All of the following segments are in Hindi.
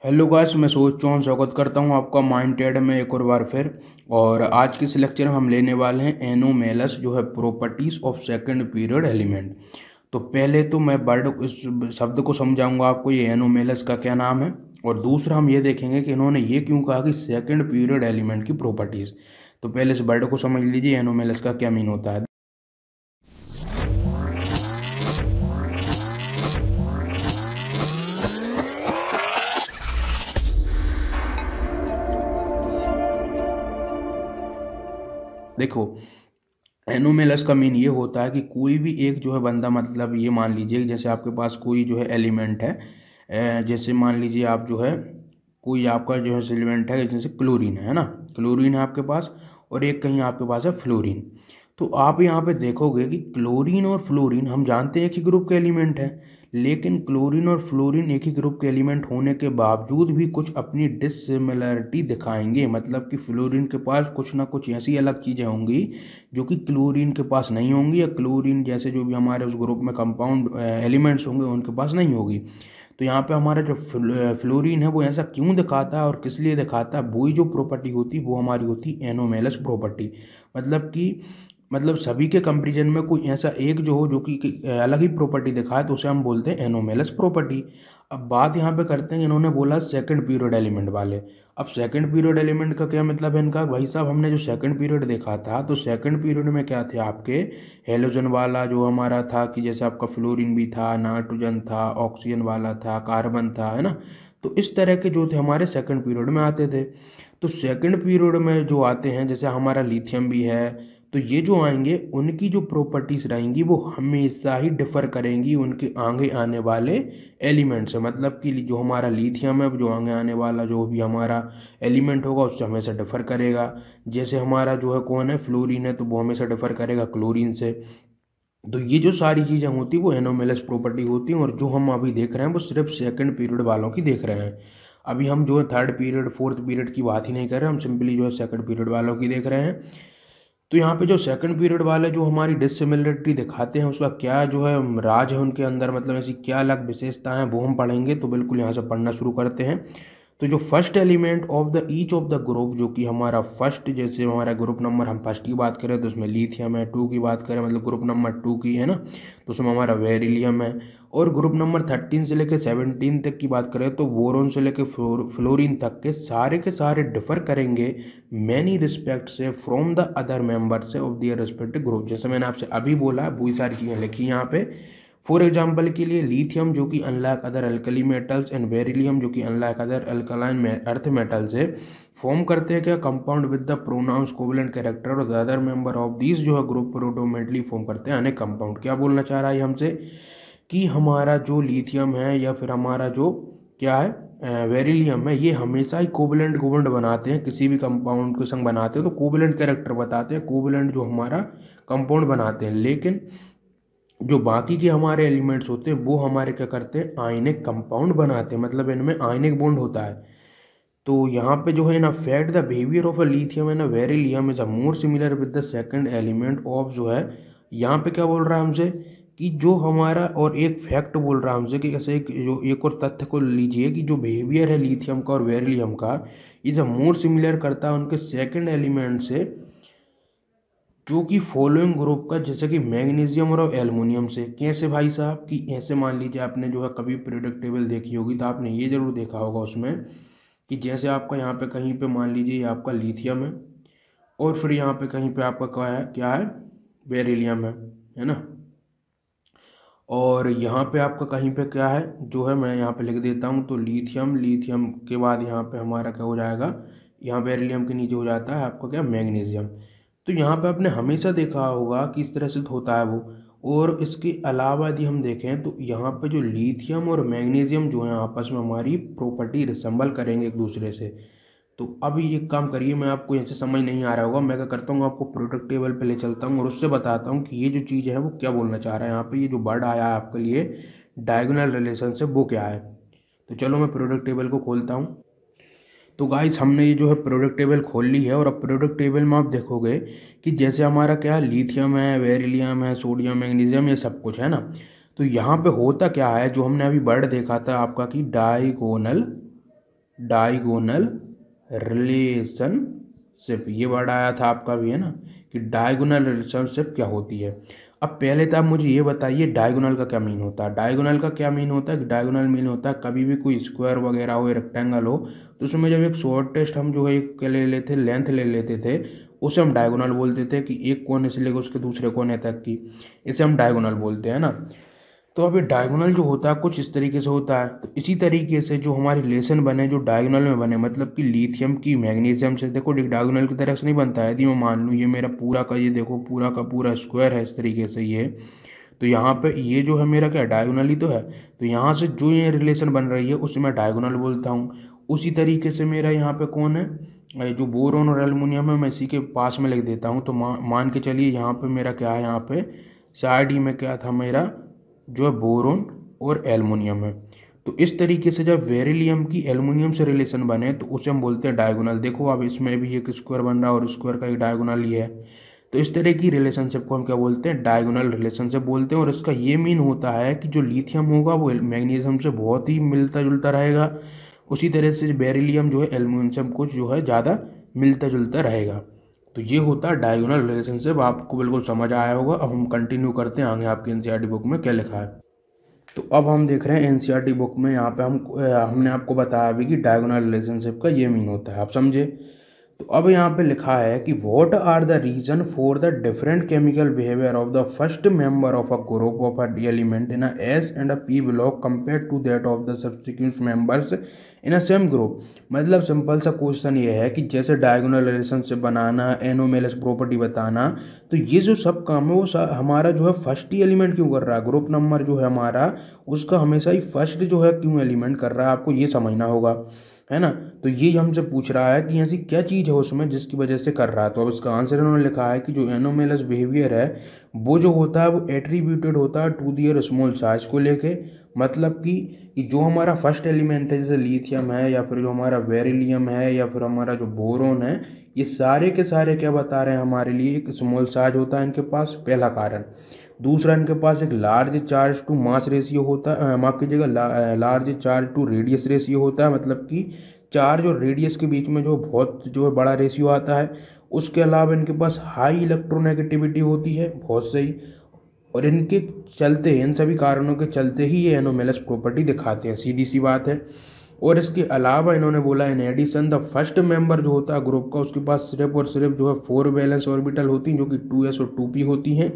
हेलो गाइस, मैं सोच चौहान स्वागत करता हूं आपका माइंड टेड में एक और बार फिर। और आज के इस लेक्चर में हम लेने वाले हैं एनोमेलस जो है properties of second period element. तो पहले तो मैं वर्ड इस शब्द को समझाऊंगा आपको, ये एनोमेलस का क्या नाम है। और दूसरा हम ये देखेंगे कि इन्होंने ये क्यों कहा कि सेकंड पीरियड एलिमेंट की प्रॉपर्टीज। तो पहले इस वर्ड को समझ लीजिए, एनोमेलस का क्या मीन होता है। देखो, एनोमेलस का मीन ये होता है कि कोई भी एक जो है बंदा, मतलब ये मान लीजिए कि जैसे आपके पास कोई जो है एलिमेंट है। जैसे मान लीजिए आप जो है कोई आपका जो है एलिमेंट है, जैसे क्लोरीन है ना। क्लोरीन है आपके पास, और एक कहीं आपके पास है फ्लोरीन। तो आप यहाँ पे देखोगे कि क्लोरीन और फ्लोरीन हम जानते हैं एक ही ग्रुप के एलिमेंट है। लेकिन क्लोरीन और फ्लोरीन एक ही ग्रुप के एलिमेंट होने के बावजूद भी कुछ अपनी डिसिमिलरिटी दिखाएंगे। मतलब कि फ्लोरीन के पास कुछ ना कुछ ऐसी अलग चीज़ें होंगी जो कि क्लोरीन के पास नहीं होंगी, या क्लोरीन जैसे जो भी हमारे उस ग्रुप में कंपाउंड एलिमेंट्स होंगे उनके पास नहीं होगी। तो यहाँ पे हमारा जो फ्लोरीन है वो ऐसा क्यों दिखाता है और किस लिए दिखाता है, वही जो प्रॉपर्टी होती है वो हमारी होती है एनोमेलस प्रॉपर्टी। मतलब कि सभी के कंपेरिजन में कोई ऐसा एक जो हो जो कि अलग ही प्रॉपर्टी दिखाए, तो उसे हम बोलते हैं एनोमेलस प्रॉपर्टी। अब बात यहाँ पे करते हैं, इन्होंने बोला सेकंड पीरियड एलिमेंट वाले। अब सेकंड पीरियड एलिमेंट का क्या मतलब है इनका, भाई साहब हमने जो सेकंड पीरियड देखा था तो सेकंड पीरियड में क्या थे आपके, हेलोजन वाला जो हमारा था, कि जैसे आपका फ्लोरीन भी था, नाइट्रोजन था, ऑक्सीजन वाला था, कार्बन था, है ना। तो इस तरह के जो थे हमारे सेकंड पीरियड में आते थे। तो सेकंड पीरियड में जो आते हैं, जैसे हमारा लिथियम भी है, तो ये जो आएंगे उनकी जो प्रॉपर्टीज रहेंगी वो हमेशा ही डिफर करेंगी उनके आगे आने वाले एलिमेंट से। मतलब कि जो हमारा लिथियम है, जो आगे आने वाला जो भी हमारा एलिमेंट होगा उससे हमेशा डिफर करेगा। जैसे हमारा जो है कौन है, फ्लोरीन है, तो वो हमेशा डिफर करेगा क्लोरीन से। तो ये जो सारी चीज़ें होती हैं वो एनोमेलस प्रॉपर्टी होती हैं, और जो हम अभी देख रहे हैं वो सिर्फ सेकंड पीरियड वालों की देख रहे हैं। अभी हम जो है थर्ड पीरियड फोर्थ पीरियड की बात ही नहीं कर रहे, हम सिंपली जो है सेकंड पीरियड वालों की देख रहे हैं। तो यहाँ पे जो सेकंड पीरियड वाले जो हमारी डिसिमिलरिटी दिखाते हैं उसका क्या जो है राज है उनके अंदर, मतलब ऐसी क्या अलग विशेषताएं हैं वो हम पढ़ेंगे। तो बिल्कुल यहाँ से पढ़ना शुरू करते हैं। तो जो first element of the each of the group, जो कि हमारा फर्स्ट, जैसे हमारा ग्रुप नंबर हम फर्स्ट की बात करें तो उसमें लिथियम है, टू की बात करें मतलब ग्रुप नंबर टू की है ना, तो उसमें हमारा बेरिलियम है। और ग्रुप नंबर 13 से लेकर 17 तक की बात करें तो बोरोन से लेकर फ्लोरीन तक के सारे डिफर करेंगे मैनी रिस्पेक्ट से फ्रॉम द अदर मेंबर से ऑफ दियर रिस्पेक्टिव ग्रुप। जैसे मैंने आपसे अभी बोला वही सारी चीज़ें लिखी यहाँ पे। फॉर एग्जाम्पल के लिए लिथियम जो कि unlike other alkali metals, and beryllium जो कि unlike other alkaline earth metals है, फॉर्म करते हैं क्या compound with the pronounce covalent character, और the other member of these जो है ग्रुप प्रोडोमेंटली फॉर्म करते हैं अनेक कंपाउंड। क्या बोलना चाह रहा है हमसे कि हमारा जो लिथियम है या फिर हमारा जो क्या है बेरिलियम है, ये हमेशा ही कोवलेंट कोवलेंट बनाते हैं, किसी भी कंपाउंड के संग बनाते हैं तो कोवलेंट कैरेक्टर बताते हैं, कोवलेंट जो हमारा कंपाउंड बनाते हैं। लेकिन जो बाकी के हमारे एलिमेंट्स होते हैं वो हमारे क्या करते हैं, आयनिक कंपाउंड बनाते हैं, मतलब इनमें आयनिक बॉन्ड होता है। तो यहाँ पे जो है ना, fact the behaviour of a lithium and beryllium is a more similar with the second element of जो है, यहाँ पे क्या बोल रहा है हमसे कि जो हमारा, और एक फैक्ट बोल रहा है हमसे कि ऐसे एक और तथ्य को लीजिए कि जो बिहेवियर है लिथियम का और बेरिलियम का, इज अ मोर सिमिलर करता है उनके सेकंड एलिमेंट से, जो कि फॉलोइंग ग्रुप का, जैसे कि मैग्नीशियम और एल्युमिनियम से। कैसे भाई साहब, कि ऐसे मान लीजिए आपने जो है कभी पीरियोडिक टेबल देखी होगी तो आपने ये जरूर देखा होगा उसमें कि जैसे आपका यहाँ पे कहीं पे मान लीजिए ये आपका लिथियम है, और फिर यहाँ पे कहीं पे आपका क्या है बेरिलियम है ना। और यहाँ पे आपका कहीं पे क्या है जो है, मैं यहाँ पे लिख देता हूँ, तो लिथियम, लिथियम के बाद यहाँ पे हमारा क्या हो जाएगा, यहाँ बेरिलियम के नीचे हो जाता है आपका क्या, मैग्नीशियम। तो यहाँ पे आपने हमेशा देखा होगा कि इस तरह से होता है वो। और इसके अलावा यदि हम देखें तो यहाँ पे जो लिथियम और मैग्नीशियम जो है आपस में हमारी प्रॉपर्टी रिसेंबल करेंगे एक दूसरे से। तो अब ये काम करिए, मैं आपको यहाँ से समझ नहीं आ रहा होगा, मैं क्या करता हूँ आपको प्रोडक्ट टेबल पे ले चलता हूँ और उससे बताता हूँ कि ये जो चीज़ है वो क्या बोलना चाह रहा है। यहाँ पे ये जो वर्ड आया है आपके लिए डायगोनल रिलेशनशिप, वो क्या है। तो चलो मैं प्रोडक्ट टेबल को खोलता हूँ। तो गाइस हमने ये जो है प्रोडक्ट टेबल खोल ली है, और अब प्रोडक्ट टेबल में आप देखोगे कि जैसे हमारा क्या है, लिथियम है, बेरिलियम है, सोडियम, मैग्नीशियम, ये सब कुछ है ना। तो यहाँ पे होता क्या है, जो हमने अभी वर्ड देखा था आपका कि डायगोनल डायगोनल रिलेशनशिप, ये वर्ड आया था आपका भी है ना कि डायगोनल रिलेशनशिप क्या होती है। अब पहले तो आप मुझे ये बताइए डायगोनल का क्या मीन होता है। डायगोनल का क्या मीन होता है कि डायगोनल मीन होता है कभी भी कोई स्क्वायर वगैरह हो, रेक्टेंगल हो, तो उसमें जब एक शॉर्टेस्ट हम जो है एक ले लेते लेंथ ले लेते थे, उसे हम डायगोनल बोलते थे कि एक कोने से लेकर उसके दूसरे कोने तक की, इसे हम डायगोनल बोलते हैं ना। तो अब ये डायगोनल जो होता है कुछ इस तरीके से होता है। तो इसी तरीके से जो हमारे रिलेशन बने जो डायगोनल में बने, मतलब कि लिथियम की मैग्नीशियम से, देखो डायगोनल की तरह से नहीं बनता है। यदि मैं मान लूँ ये मेरा पूरा का ये देखो पूरा का पूरा स्क्वायर है इस तरीके से ये, तो यहाँ पे ये जो है मेरा क्या डायगोनल ही तो है। तो यहाँ से जो ये रिलेशन बन रही है उसे मैं डायगोनल बोलता हूँ। उसी तरीके से मेरा यहाँ पे कौन है, जो बोरोन और एल्युमिनियम है, मैं इसी के पास में लिख देता हूँ। तो मान के चलिए यहाँ पे मेरा क्या है, यहाँ पे साइड ही में क्या था मेरा जो है बोरोन और एल्युमिनियम है। तो इस तरीके से जब बेरिलियम की एल्युमिनियम से रिलेशन बने तो उसे हम बोलते हैं डायगोनल। देखो अब इसमें भी एक स्क्वायर बन रहा है और स्क्वायर का एक डायगोनल ही है। तो इस तरह की रिलेशनशिप को हम क्या बोलते हैं, डायगोनल रिलेशनशिप बोलते हैं। और इसका ये मीन होता है कि जो लिथियम होगा वो मैग्नीशियम से बहुत ही मिलता जुलता रहेगा, उसी तरह से बेरिलियम जो है एल्युमिनियम से कुछ जो है ज़्यादा मिलता जुलता रहेगा। तो ये होता है डायगोनल रिलेशनशिप। आपको बिल्कुल समझ आया होगा। अब हम कंटिन्यू करते हैं आगे आपकी एनसीईआरटी बुक में क्या लिखा है। तो अब हम देख रहे हैं एनसीईआरटी बुक में, यहाँ पे हमने आपको बताया अभी कि डायगोनल रिलेशनशिप का ये मीन होता है, आप समझे। तो अब यहाँ पे लिखा है कि what are the reason for the different chemical behaviour of the first member of a group of a element in a s and a p block compare to that of the subsequent members in a same group. मतलब सिंपल सा क्वेश्चन ये है कि जैसे डायगोनल रिलेशनशिप बनाना, एनोमेलस प्रॉपर्टी बताना, तो ये जो सब काम है वो हमारा जो है फर्स्ट ही एलिमेंट क्यों कर रहा है, ग्रुप नंबर जो है हमारा उसका हमेशा ही फर्स्ट जो है क्यों एलिमेंट कर रहा है, आपको ये समझना होगा, है ना। तो ये हमसे पूछ रहा है कि ऐसी क्या चीज़ है उसमें जिसकी वजह से कर रहा है। तो अब इसका आंसर इन्होंने लिखा है कि जो एनोमेलस बिहेवियर है वो जो होता है वो एट्रीब्यूटेड होता है टू दियर स्मॉल साइज को लेके। मतलब कि जो हमारा फर्स्ट एलिमेंट है जैसे लिथियम है या फिर जो हमारा बेरिलियम है या फिर हमारा जो बोरोन है, ये सारे के सारे क्या बता रहे हैं हमारे लिए, एक स्मॉल साइज होता है इनके पास, पहला कारण। दूसरा इनके पास एक large charge to mass ratio होता है, माफ कीजिएगा large charge to radius ratio होता है, मतलब कि चार्ज और रेडियस के बीच में जो बहुत जो है बड़ा रेशियो आता है। उसके अलावा इनके पास हाई इलेक्ट्रोनेगेटिविटी होती है, बहुत सही। और इनके चलते इन सभी कारणों के चलते ही ये एनोमेलस प्रॉपर्टी दिखाते हैं, सीधी सी बात है। और इसके अलावा इन्होंने बोला in addition the first member जो होता है ग्रुप का उसके पास सिर्फ और सिर्फ जो है 4 वैलेंस ऑर्बिटल होती हैं जो कि 2s और 2p होती हैं,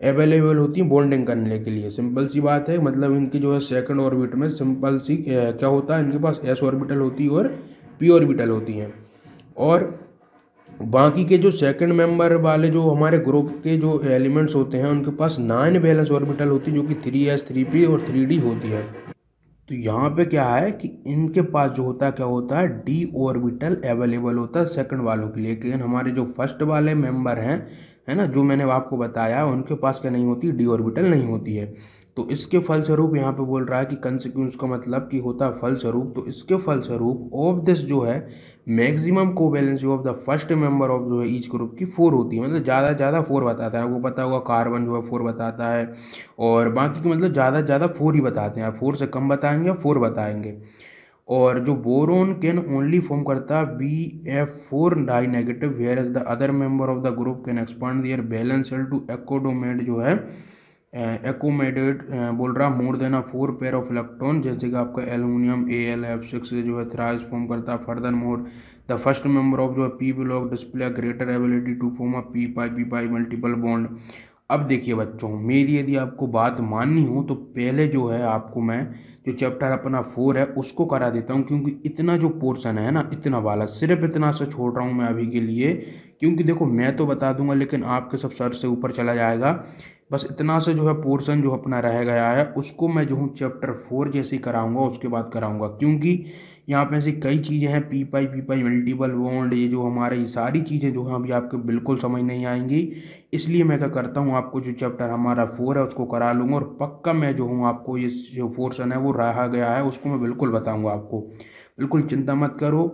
अवेलेबल होती हैं बॉन्डिंग करने के लिए। सिंपल सी बात है, मतलब इनकी जो है सेकंड ऑर्बिट में सिंपल सी क्या होता है, इनके पास s ऑर्बिटल होती है और p ऑर्बिटल होती हैं। और बाकी के जो सेकंड मेंबर वाले जो हमारे ग्रुप के जो एलिमेंट्स होते हैं उनके पास 9 वैलेंस ऑर्बिटल होती है जो कि 3s 3p और 3d होती है। तो यहाँ पे क्या है कि इनके पास जो होता है क्या होता है, डी ऑर्बिटल अवेलेबल होता है सेकंड वालों के लिए। लेकिन हमारे जो फर्स्ट वाले मेंबर हैं, है ना, जो मैंने आपको बताया, उनके पास क्या नहीं होती, डी ऑर्बिटल नहीं होती है। तो इसके फलस्वरूप यहाँ पे बोल रहा है कि कंसिक्वेंस का मतलब कि होता है फलस्वरूप। तो इसके फलस्वरूप ऑफ दिस जो है maximum covalency of the first member of जो है ईच ग्रुप की 4 होती है, मतलब ज़्यादा से ज़्यादा 4 बताता है। आपको पता होगा कार्बन जो है 4 बताता है, और बाकी के मतलब ज़्यादा से ज़्यादा 4 ही बताते हैं, 4 से कम बताएंगे या 4 बताएंगे। और जो बोरोन कैन ओनली फॉर्म करता है Bf4 di negative, whereas the other member of the group can expand their valence shell to accommodate जो है एकोमेडेट बोल रहा more than 4 pair of electron, जैसे कि आपका एल्यूमिनियम AlF6 जो है थ्राइस फॉर्म करता है। Furthermore the first member of जो है p block display greater ability to form a p multiple bond. अब देखिए बच्चों, मेरी यदि आपको बात माननी हो तो पहले जो है आपको मैं जो चैप्टर अपना 4 है उसको करा देता हूँ, क्योंकि इतना जो पोर्शन है ना, इतना वाला सिर्फ इतना सा छोड़ रहा हूँ मैं अभी के लिए। क्योंकि देखो मैं तो बता दूंगा लेकिन आपके सब सर से ऊपर चला जाएगा। बस इतना से जो है पोर्शन जो अपना रह गया है उसको मैं जो हूँ चैप्टर 4 जैसे ही कराऊंगा उसके बाद कराऊंगा, क्योंकि यहाँ पे ऐसी कई चीज़ें हैं, पी पाई मल्टीपल बॉन्ड, ये जो हमारे ये सारी चीज़ें जो हैं अभी आपको बिल्कुल समझ नहीं आएंगी। इसलिए मैं क्या करता हूँ, आपको जो चैप्टर हमारा 4 है उसको करा लूँगा, और पक्का मैं जो हूँ आपको ये जो पोर्शन है वो रहा गया है उसको मैं बिल्कुल बताऊँगा आपको, बिल्कुल चिंता मत करो।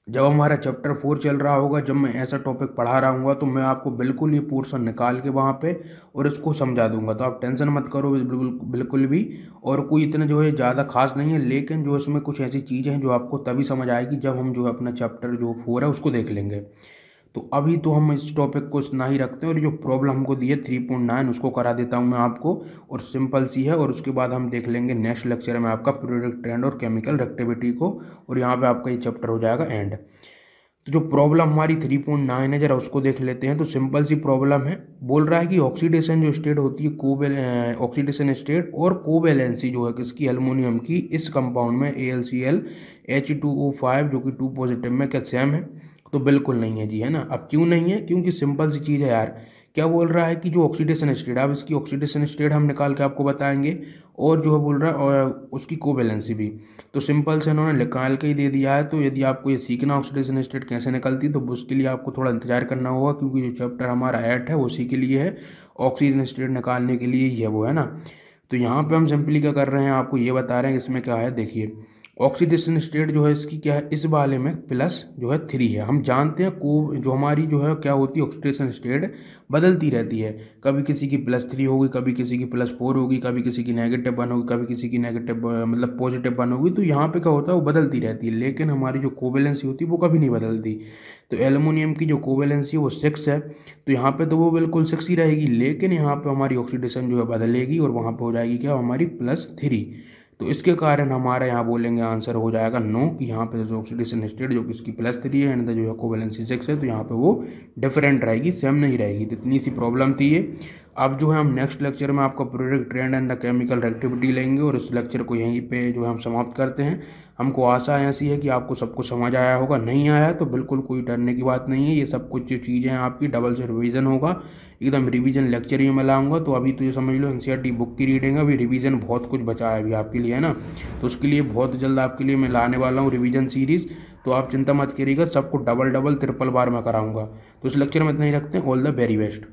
जब हमारा चैप्टर 4 चल रहा होगा, जब मैं ऐसा टॉपिक पढ़ा रहा हूँ तो मैं आपको बिल्कुल ये पोर्शन निकाल के वहाँ पे और इसको समझा दूंगा, तो आप टेंशन मत करो बिल्कुल बिल्कुल भी। और कोई इतना जो है ज़्यादा खास नहीं है, लेकिन जो इसमें कुछ ऐसी चीज़ें हैं जो आपको तभी समझ आएगी जब हम जो है अपना चैप्टर जो 4 है उसको देख लेंगे। तो अभी तो हम इस टॉपिक को इतना ही रखते हैं, और जो प्रॉब्लम हमको दी है 3.9 उसको करा देता हूँ मैं आपको, और सिंपल सी है। और उसके बाद हम देख लेंगे नेक्स्ट लेक्चर में आपका पीरियोडिक ट्रेंड और केमिकल रिएक्टिविटी को, और यहाँ पे आपका ये चैप्टर हो जाएगा एंड। तो जो प्रॉब्लम हमारी 3.9 है जरा उसको देख लेते हैं। तो सिंपल सी प्रॉब्लम है, बोल रहा है कि ऑक्सीडेशन जो स्टेट होती है ऑक्सीडेशन स्टेट और कोवैलेंसी जो है किसकी, एल्युमिनियम की, इस कंपाउंड में AlCl H2O5 जो कि 2 पॉजिटिव में क्या सेम है? तो बिल्कुल नहीं है जी, है ना। अब क्यों नहीं है? क्योंकि सिंपल सी चीज़ है यार, क्या बोल रहा है कि जो ऑक्सीडेशन स्टेट, अब इसकी ऑक्सीडेशन स्टेट हम निकाल के आपको बताएंगे, और जो है बोल रहा है और उसकी कोवैलेंसी भी। तो सिंपल से इन्होंने निकाल के ही दे दिया है। तो यदि आपको ये सीखना ऑक्सीडेशन स्टेट कैसे निकलती, तो उसके लिए आपको थोड़ा इंतजार करना होगा, क्योंकि जो चैप्टर हमारा 8 है वो उसी के लिए है, ऑक्सीजन स्टेट निकालने के लिए ही है वो, है ना। तो यहाँ पे हम सिंपली क्या कर रहे हैं, आपको ये बता रहे हैं इसमें क्या है। देखिए ऑक्सीडेशन स्टेट जो है इसकी क्या है, इस वाले में प्लस जो है 3 है। हम जानते हैं को जो हमारी जो है क्या होती है, ऑक्सीडेशन स्टेट बदलती रहती है, कभी किसी की +3 होगी, कभी किसी की +4 होगी, कभी किसी की -1 होगी, कभी किसी की नेगेटिव मतलब +1 होगी। तो यहाँ पे क्या होता है, वो बदलती रहती है, लेकिन हमारी जो कोवैलेंसी होती है वो कभी नहीं बदलती। तो एल्युमिनियम की जो कोवैलेंसी है वो 6 है, तो यहाँ पे तो वो बिल्कुल 6 ही रहेगी, लेकिन यहाँ पे हमारी ऑक्सीडेशन जो है बदलेगी, और वहाँ पे हो जाएगी क्या, हमारी +3। तो इसके कारण हमारा यहाँ बोलेंगे आंसर हो जाएगा नो, कि यहाँ पे जो ऑक्सीडेशन स्टेट जो कि इसकी +3 है एंड जो है कोवैलेंसी 6 है, तो यहाँ पे वो डिफरेंट रहेगी, सेम नहीं रहेगी। तो इतनी सी प्रॉब्लम थी ये। अब जो है हम नेक्स्ट लेक्चर में आपका periodic trend and the chemical reactivity लेंगे, और इस लेक्चर को यहीं पे जो है हम समाप्त करते हैं। हमको आशा ऐसी है कि आपको सब कुछ समझ आया होगा, नहीं आया तो बिल्कुल कोई डरने की बात नहीं है, ये सब कुछ जो चीज़ें हैं आपकी डबल से रिवीजन होगा, एकदम रिवीजन लेक्चर ही मैं लाऊंगा। तो अभी तो ये समझ लो NCERT बुक की रीडिंग है, अभी रिवीजन बहुत कुछ बचा है अभी आपके लिए, है ना। तो उसके लिए बहुत जल्द आपके लिए मैं लाने वाला हूँ रिवीजन सीरीज़, तो आप चिंता मत करिएगा, सबको डबल डबल ट्रिपल बार मैं कराऊंगा। तो इस लेक्चर में इतना ही रखते हैं। All the very best.